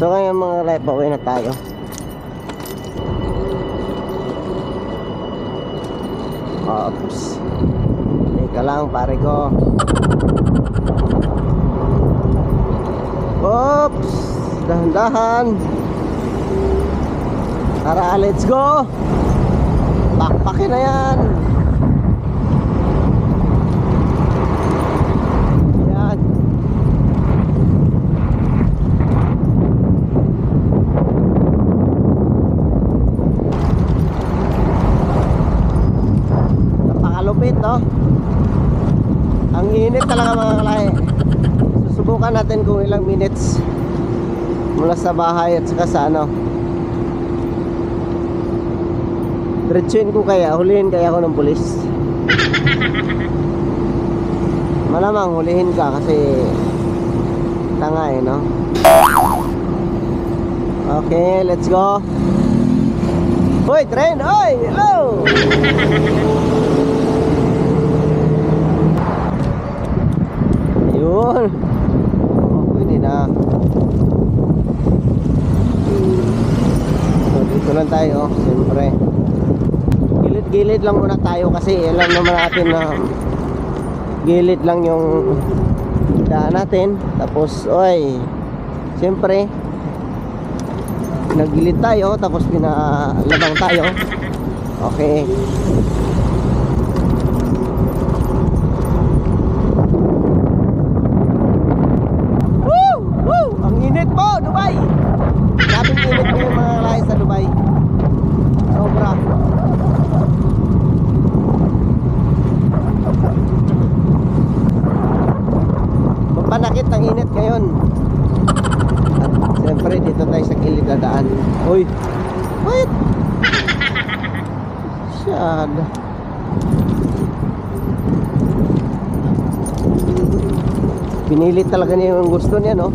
So ngayon mga kalay, pauwi na tayo. Oops. Teka lang pare ko. Oops. Dahan-dahan. Tara, let's go. Pakpakin na yan. Yan. Napakalupit, no? Ang init talaga mga kalay. Susubukan natin kung ilang minutes mula sa bahay at saka sa ano. Diretsuin ko kaya, hulihin kaya ako ng pulis. Malamang hulihin ka kasi tanga eh, no? Okay, let's go. Hoy, train! Hoy! Hello! Ayun. Pwede na. So, dito lang tayo, siyempre. Gilid lang muna tayo kasi alam naman natin na gilid lang yung daan natin. Tapos oy, siyempre naggilid tayo tapos pinalabang tayo. Okay. Woo! Woo! Ang init po, Dubai. Sabing init po yung mga lahi sa Dubai. Sobra. Panakit ng init ngayon. At siyempre dito tayo sa gilid na daan. Uy! Wait! Shad. Pinilit talaga niya yung gusto niya, no?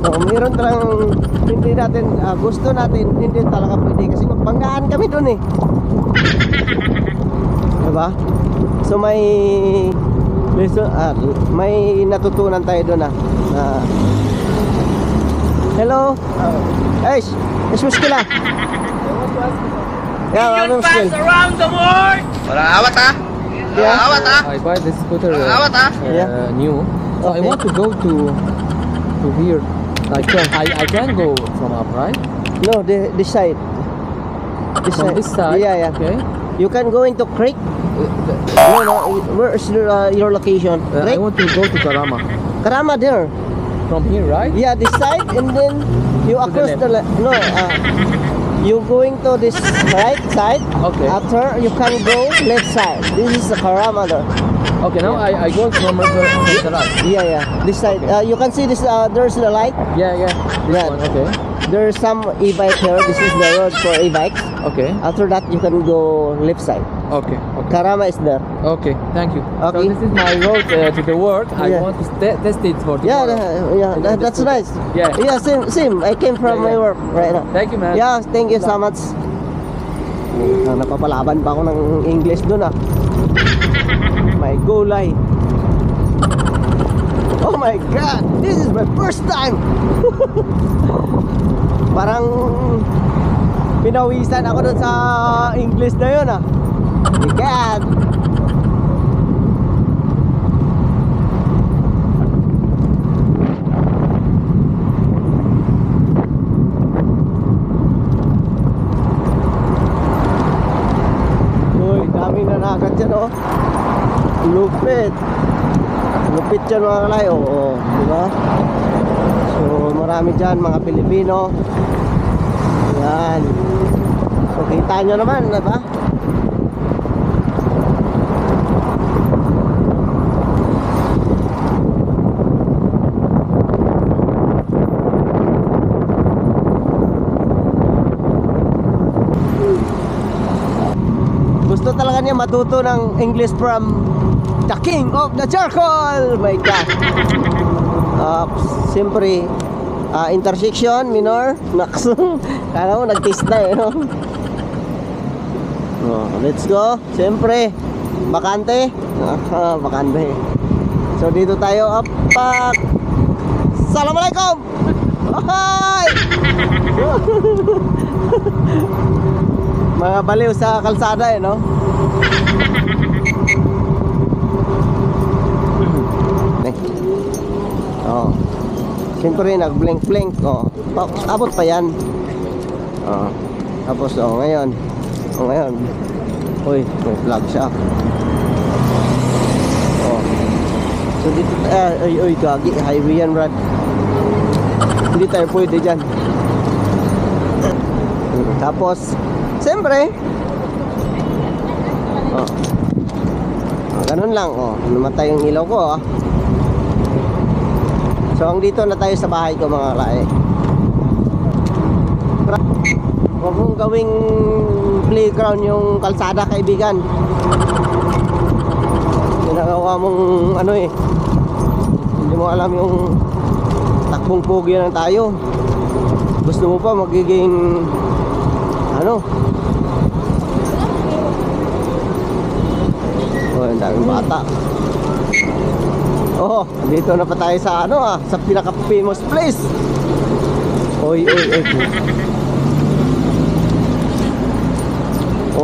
So, mayroon talagang hindi natin, gusto natin, hindi talaga pwede kasi magbanggaan kami dun eh. Diba? So may may natutunan tayo doon hello. ايش مشكلة يا ما مشكلة around the world. Wala awat ha? Wala awat ha? I buy this scooter awat ha? new. So Okay. I want to go to here. I can go from up, right? no this side From this side. yeah Okay. you can go into creek. No where is your location? I Creek? want to go to Karama. Karama there. From here, right? Yeah, this side and then you To the across the no you going to this right side. Okay. After you can go left side. This is the Karama there. Okay. Now I go from the right. Yeah this side. You can see this there's the light. Yeah. This Yeah. one. Okay. There's some e-bike here. This is the road for e-bikes. Okay. After that you can go left side. Okay. Karama is there. Okay. Thank you. Okay. So this is my road to the work. I Yeah. want to test it for Yeah, tomorrow. that's nice. Yeah. Yeah, same. I came from Yeah, my yeah. work right now. Thank you, man. Yeah, thank you so much. Napapalaban pa ako ng English doon ah. My gulay. Oh my God, this is my first time. Parang pinawisan ako doon sa English na yun ah. My God. Uy, daming nanagat dyan oh. Lupit. Lupit dyan mga kalay. Oo, diba? So marami dyan mga Pilipino. Yan. So kita nyo naman, diba? Gusto talaga niya matuto ng English from the king of the charcoal. My God. Siyempre intersection, minor, maximum. Kala mo nag-test na eh, no? Let's go. Siyempre bakante. Bakante. So dito tayo. Apak. Assalamualaikum. Ay! Mga baliw sa kalsada eh, no? Oh. Siyempre nag-blink-blink. Oh. Abot pa yan. Oh. Tapos ngayon. Ngayon. Uy, may flag siya. Oh. So dito ay gagi, highway yan, Brad. Hindi tayo pwede diyan. Tapos siyempre ganun lang. Namatay yung ilaw ko. So ang dito na tayo sa bahay ko, mga lae. Huwag mong gawing playground yung kalsada, kaibigan. Ginagawa mong ano eh, hindi mo alam yung takbong pogi na tayo. Gusto mo pa magiging ano? Ang daming bata. Dito na pa tayo sa ano sa pinaka-famous place. Oy.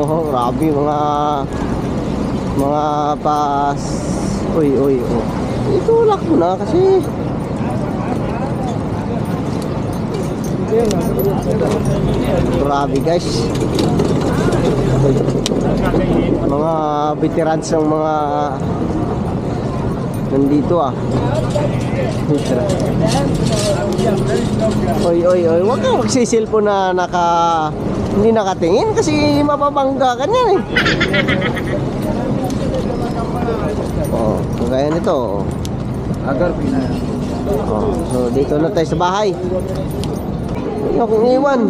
Grabe mga pas. Oy. Itulak mo na kasi. Grabe guys. Mga veterans ng mga nandito Oy, huwag kang magsisilpo na hindi nakatingin kasi mapabangga ka niyan eh. Kagaya nito. So dito na tayo sa bahay. Hindi akong iwan.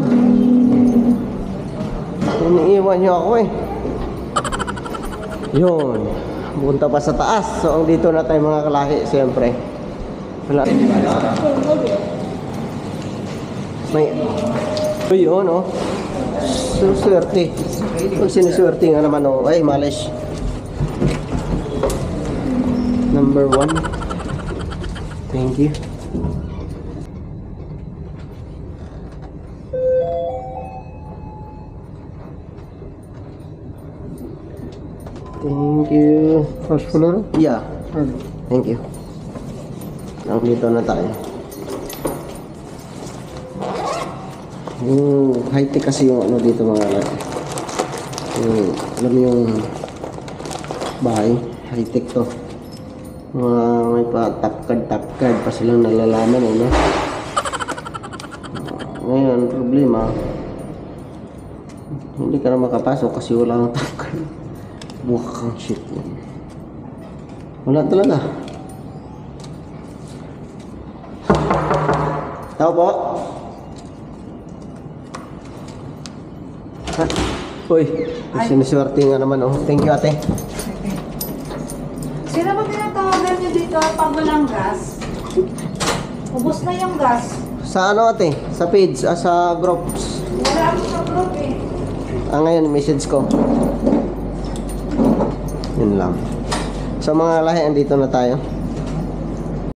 Iniiwan niyo ako eh. Yun. Punta pa sa taas. So ang dito na tayo, mga kalahi, siyempre. Wala. May yun swerte. Kung sinuswerte nga naman ay malis. Number 1. Thank you. Thank you. First floor? Yeah. Thank you. Nandito na tayo. High-tech kasi yung ano dito, mga alam mo yung bahay, high-tech to. May pa tapkad pa silang nalalaman no? Ngayon, problema, hindi ka na makapasok kasi wala kang tapkad. Buka kang shit yan. Wala talaga. Tao po? Uy, sinuswerte nga naman Thank you, ate. Sino ba tinatawagan niyo dito pag walang gas? Ubus na yung gas. Sa ano, ate? Sa page, sa groups. Wala ako sa group eh. Ngayon, message ko. Yun lang. So mga lahi, andito na tayo.